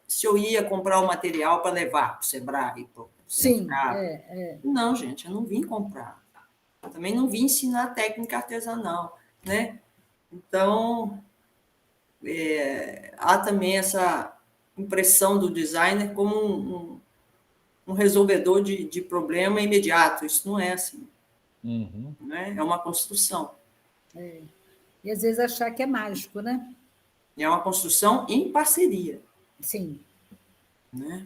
se eu ia comprar o material para levar para o Sebrae, para o Centrado. Não, gente, eu não vim comprar. Eu também não vim ensinar técnica artesanal, né? Então, há também essa impressão do designer como um resolvedor de problema imediato. Isso não é assim. Né? É uma construção. E às vezes achar que é mágico, né? É uma construção em parceria. Sim. Né?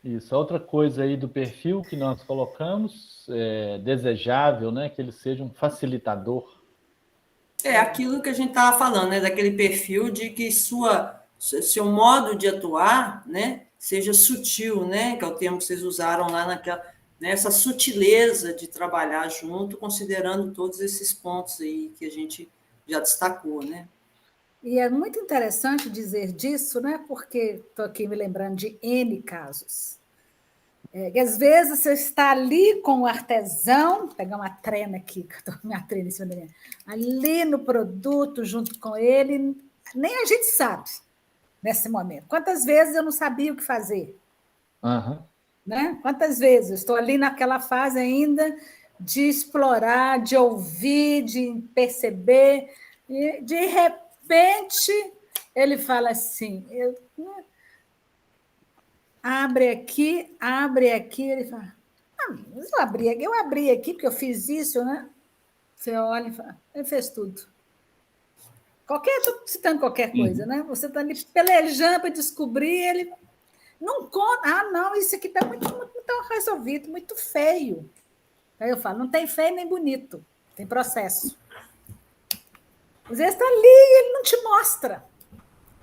Isso. Outra coisa aí do perfil que nós colocamos, é desejável, né, que ele seja um facilitador. É aquilo que a gente estava falando, né, daquele perfil de que seu modo de atuar, né, seja sutil, né, que é o termo que vocês usaram lá naquela, né, essa sutileza de trabalhar junto, considerando todos esses pontos aí que a gente já destacou, né? E é muito interessante dizer disso, né? Porque estou aqui me lembrando de N casos. Que às vezes você está ali com o artesão, vou pegar uma trena aqui, que eu estou com minha trena em cima da minha, ali no produto, junto com ele, nem a gente sabe nesse momento. Quantas vezes eu não sabia o que fazer? Uhum. Né? Quantas vezes eu estou ali naquela fase ainda de explorar, de ouvir, de perceber, e de repente ele fala assim, abre aqui, ele fala, eu abri aqui porque eu fiz isso, né? Você olha e fala, ele fez tudo. Estou citando qualquer coisa, né? Você está ali pelejando para descobrir, ele não conta, não, isso aqui está muito resolvido, muito feio. Aí eu falo, não tem feio nem bonito, tem processo. Às vezes está ali e ele não te mostra.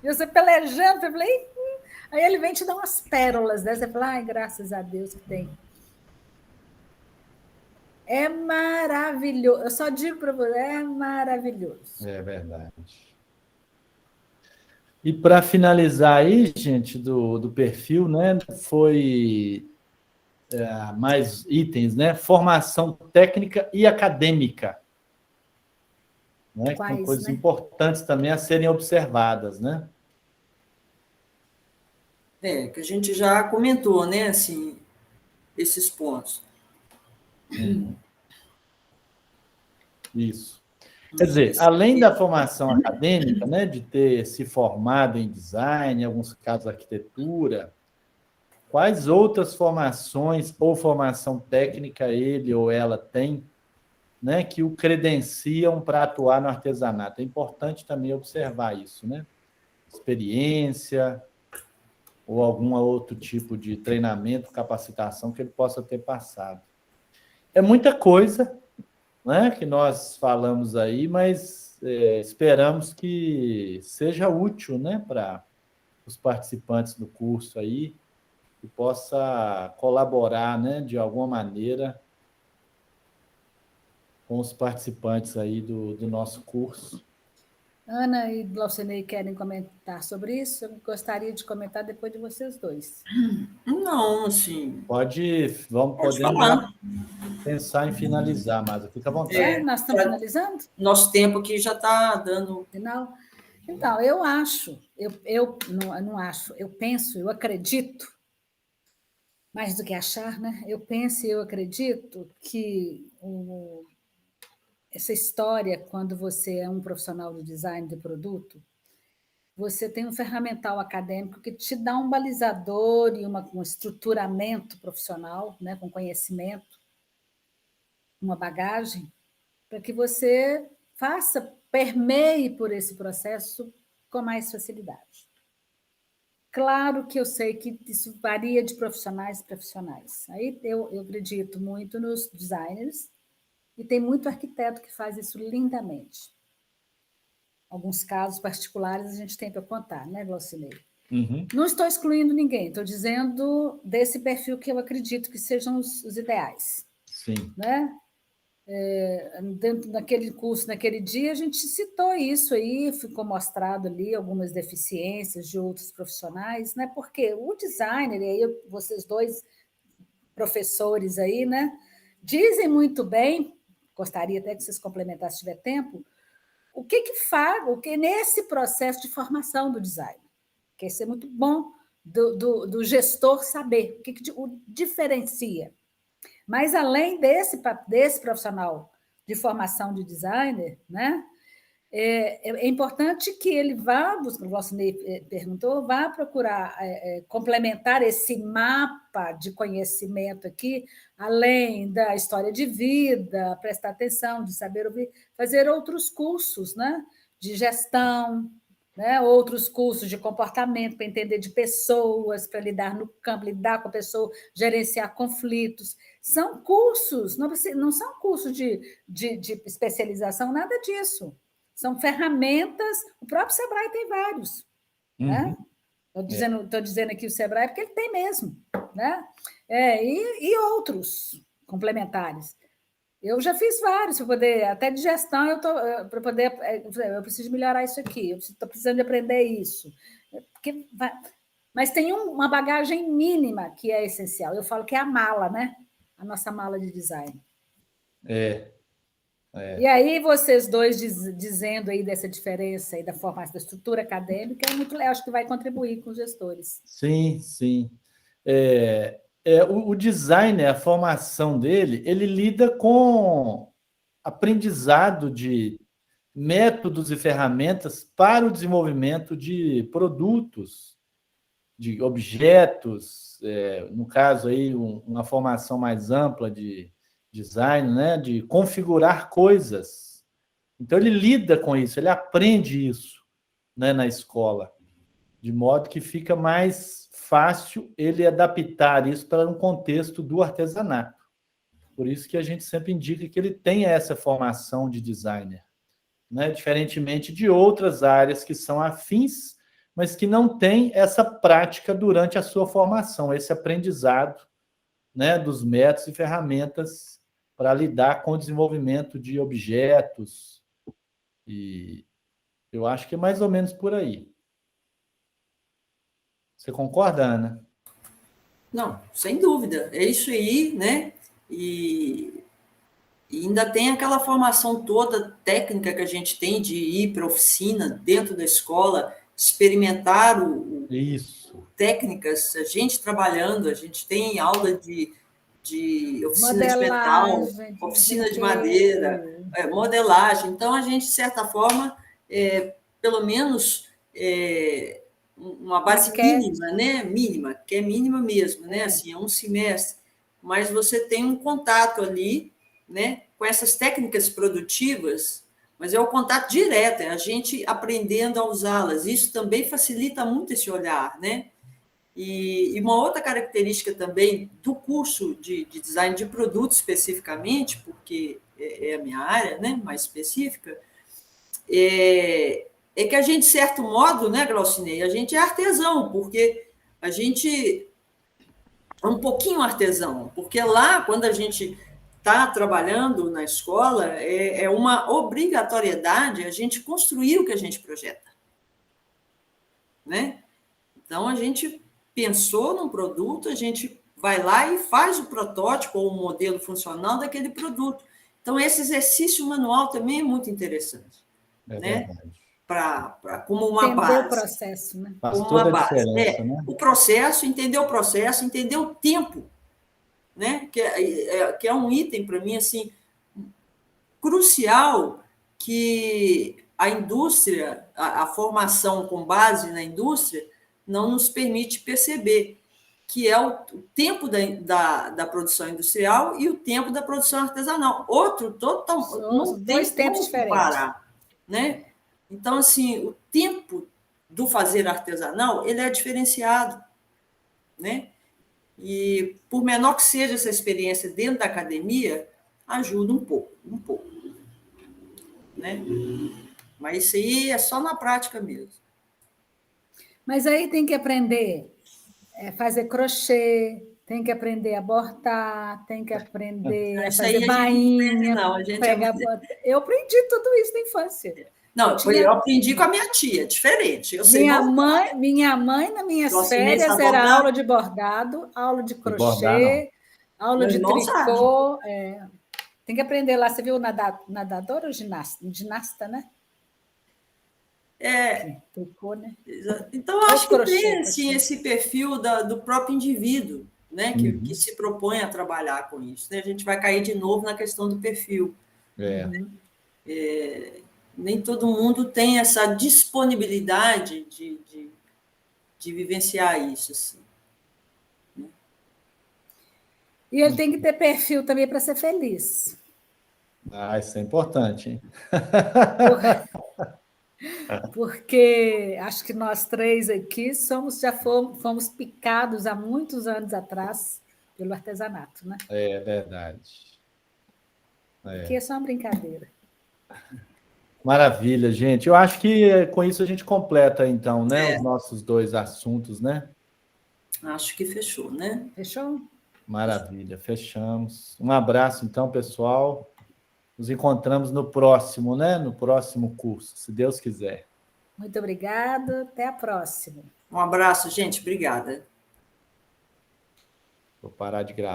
E você pelejando, eu falei, aí ele vem te dar umas pérolas dessas, você fala, ai, graças a Deus que tem. É maravilhoso. Eu só digo para você, é maravilhoso. É verdade. E para finalizar aí, gente, do perfil, né, foi mais itens, né? Formação técnica e acadêmica, né? Que são Quais, coisas né? importantes também a serem observadas, né? Que a gente já comentou, né, assim, esses pontos. Isso. Quer dizer, além da formação acadêmica, né, de ter se formado em design, em alguns casos arquitetura, quais outras formações ou formação técnica ele ou ela tem, né, que o credenciam para atuar no artesanato? É importante também observar isso, né? Experiência ou algum outro tipo de treinamento, capacitação que ele possa ter passado. É muita coisa, né, que nós falamos aí, mas esperamos que seja útil, né, para os participantes do curso aí, que possa colaborar, né, de alguma maneira com os participantes aí do nosso curso. Ana e Glaucenei querem comentar sobre isso? Eu gostaria de comentar depois de vocês dois. Não, assim, Podemos falar. já pensar em finalizar, mas fica à vontade. Nós estamos finalizando? Nosso tempo aqui já está dando. Final? Então, eu acho, eu não acho, eu penso, eu acredito, mais do que achar, né? Eu penso e eu acredito que essa história, quando você é um profissional do design de produto, você tem um ferramental acadêmico que te dá um balizador e um estruturamento profissional, né, com conhecimento, uma bagagem, para que você permeie por esse processo com mais facilidade. Claro que eu sei que isso varia de profissionais para profissionais. Aí eu acredito muito nos designers, e tem muito arquiteto que faz isso lindamente. Alguns casos particulares a gente tem para contar, né, Glaucinei? Uhum. Não estou excluindo ninguém, estou dizendo desse perfil que eu acredito que sejam os ideais. Sim. Né? Dentro daquele curso, naquele dia, a gente citou isso aí, ficou mostrado ali algumas deficiências de outros profissionais, né? Porque o designer, e aí vocês dois professores aí, né, dizem muito bem, gostaria até que vocês complementassem se tiver tempo, o que faz, o que nesse processo de formação do design, que isso é muito bom do gestor saber o que o diferencia. Mas, além desse profissional de formação de designer, né, é importante que ele vá, o Glaucinei perguntou, vá procurar complementar esse mapa de conhecimento aqui, além da história de vida, prestar atenção, de saber ouvir, fazer outros cursos, né, de gestão, né? Outros cursos de comportamento para entender de pessoas, para lidar no campo, lidar com a pessoa, gerenciar conflitos. São cursos, não são cursos de especialização, nada disso. São ferramentas, o próprio Sebrae tem vários. Né? Estou dizendo aqui o Sebrae porque ele tem mesmo. Né? E outros complementares. Eu já fiz vários, para poder, até de gestão, para poder. Eu preciso melhorar isso aqui, eu estou precisando de aprender isso. Mas tem uma bagagem mínima que é essencial. Eu falo que é a mala, né? A nossa mala de design. E aí, vocês dois dizendo aí dessa diferença aí da formação, da estrutura acadêmica, é muito legal, acho que vai contribuir com os gestores. Sim, sim. O designer, a formação dele, ele lida com aprendizado de métodos e ferramentas para o desenvolvimento de produtos, de objetos, no caso aí uma formação mais ampla de design, né, de configurar coisas. Então ele lida com isso, ele aprende isso, né, na escola, de modo que fica mais fácil ele adaptar isso para um contexto do artesanato. Por isso que a gente sempre indica que ele tenha essa formação de designer, né? Diferentemente de outras áreas que são afins, mas que não têm essa prática durante a sua formação, esse aprendizado, né, dos métodos e ferramentas para lidar com o desenvolvimento de objetos. E eu acho que é mais ou menos por aí. Você concorda, Ana? Não, sem dúvida. É isso aí, né? E ainda tem aquela formação toda técnica que a gente tem de ir para a oficina dentro da escola, experimentar Isso. técnicas, a gente trabalhando, a gente tem aula de oficina de metal, oficina de madeira, modelagem. Então, a gente, de certa forma, pelo menos uma base mínima, né? Mínima, que é mínima mesmo, né? Assim, é um semestre. Mas você tem um contato ali, né, com essas técnicas produtivas, mas é o contato direto, é a gente aprendendo a usá-las. Isso também facilita muito esse olhar, né? E uma outra característica também do curso de design de produto especificamente, porque é a minha área, né, mais específica, é que a gente, de certo modo, né, Glaucinei, a gente é artesão, porque a gente é um pouquinho artesão, porque lá, quando a gente está trabalhando na escola, é uma obrigatoriedade a gente construir o que a gente projeta. Né? Então, a gente pensou num produto, a gente vai lá e faz o protótipo ou o modelo funcional daquele produto. Então, esse exercício manual também é muito interessante. Né? Como uma entender base. O processo, né? Faz toda a diferença, né? O processo, entender o tempo, né? Que é um item, para mim, assim, crucial, que a indústria, a formação com base na indústria, não nos permite perceber, que é o tempo da produção industrial e o tempo da produção artesanal. Outro total, não tem tempos diferentes. Parar, né? Então, assim, o tempo do fazer artesanal, ele é diferenciado, né? E, por menor que seja essa experiência dentro da academia, ajuda um pouco. Né? Mas isso aí é só na prática mesmo. Mas aí tem que aprender a fazer crochê, tem que aprender a bordar, tem que aprender a fazer bainha. Eu aprendi tudo isso na infância. Não, eu aprendi com a minha tia, diferente. Minha mãe, nas minhas férias, era aula de bordado, aula de crochê, aula de tricô. Tem que aprender lá. Você viu nadador ou ginasta, né? Tricô, né? Então, acho que tem assim, esse perfil do próprio indivíduo, né? Que se propõe a trabalhar com isso. Né? A gente vai cair de novo na questão do perfil. Nem todo mundo tem essa disponibilidade de vivenciar isso. Assim. E ele tem que ter perfil também para ser feliz. Isso é importante, hein? porque acho que nós três aqui fomos picados há muitos anos atrás pelo artesanato, né? É verdade. Aqui é só uma brincadeira. Maravilha, gente. Eu acho que com isso a gente completa, então, né, os nossos 2 assuntos, né? Acho que fechou, né? Fechou? Maravilha, fechamos. Um abraço, então, pessoal. Nos encontramos no próximo, né? No próximo curso, se Deus quiser. Muito obrigada. Até a próxima. Um abraço, gente. Obrigada. Vou parar de gravar.